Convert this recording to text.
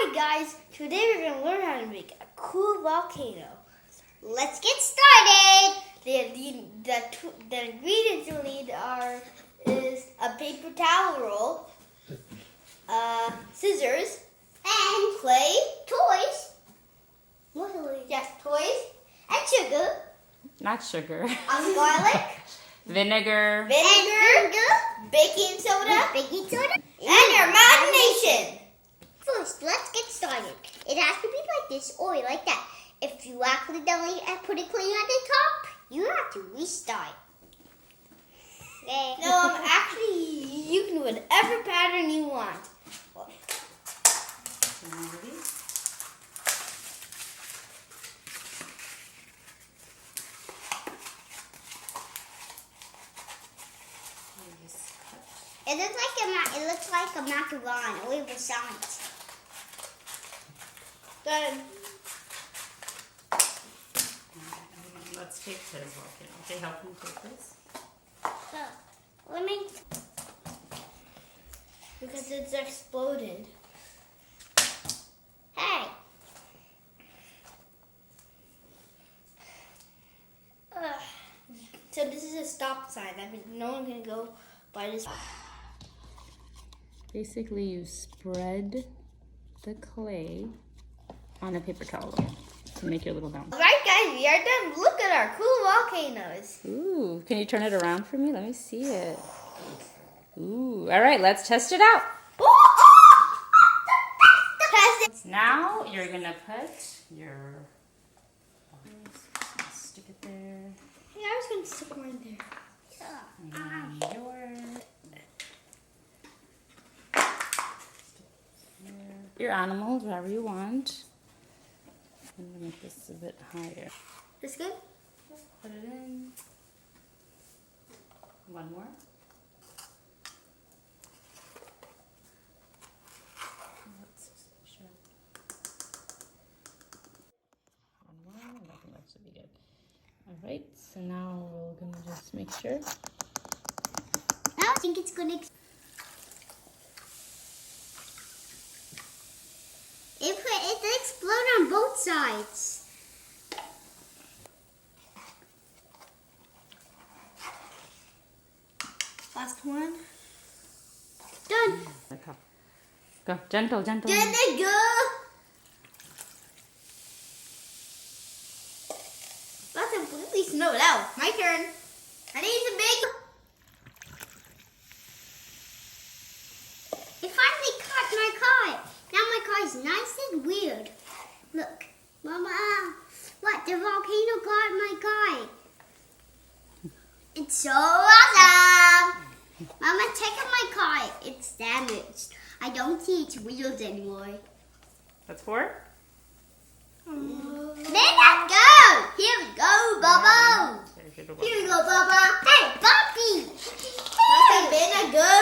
Alright guys, today we're going to learn how to make a cool volcano. Let's get started! The ingredients you'll need is a paper towel roll, scissors, and clay, toys. Yes, toys, and sugar. Not sugar. Garlic. Vinegar. Baking soda. And your imagination. First, let's get started. It has to be like this or like that. If you accidentally put it clean at the top, you have to restart. No, actually, you can do whatever pattern you want. It looks like a macaron or with science. Good. Let's take this volcano. Okay, help me take this. Let me. Because it's exploded. Hey. So this is a stop sign. That means no one can go by this. Basically, you spread the clay on a paper towel to make your little mountain. Alright guys, we are done. Look at our cool volcanoes. Ooh, can you turn it around for me? Let me see it. Ooh, all right, let's test it out. Now you're gonna put your, stick it there. Yeah, I was gonna stick mine there. And your animals, wherever you want. I'm gonna make this a bit higher. This good? Put it in. One more. Let's make sure. One more. I think that should be good. All right. So now we're gonna just make sure. I think it's gonna. It explode on both sides. Last one. Done. Go, gentle. Go! That's completely snowed out. My turn. I need some big. It finally caught my car. Now my car is nice and weird. Look, Mama, what? The volcano caught my car. It's so awesome. Mama, check out my car. It's damaged. I don't see its wheels anymore. That's 4. Let that go. Here we go, Bubba. Here we go, Bubba. Hey, Bumpy. That's a vinegar.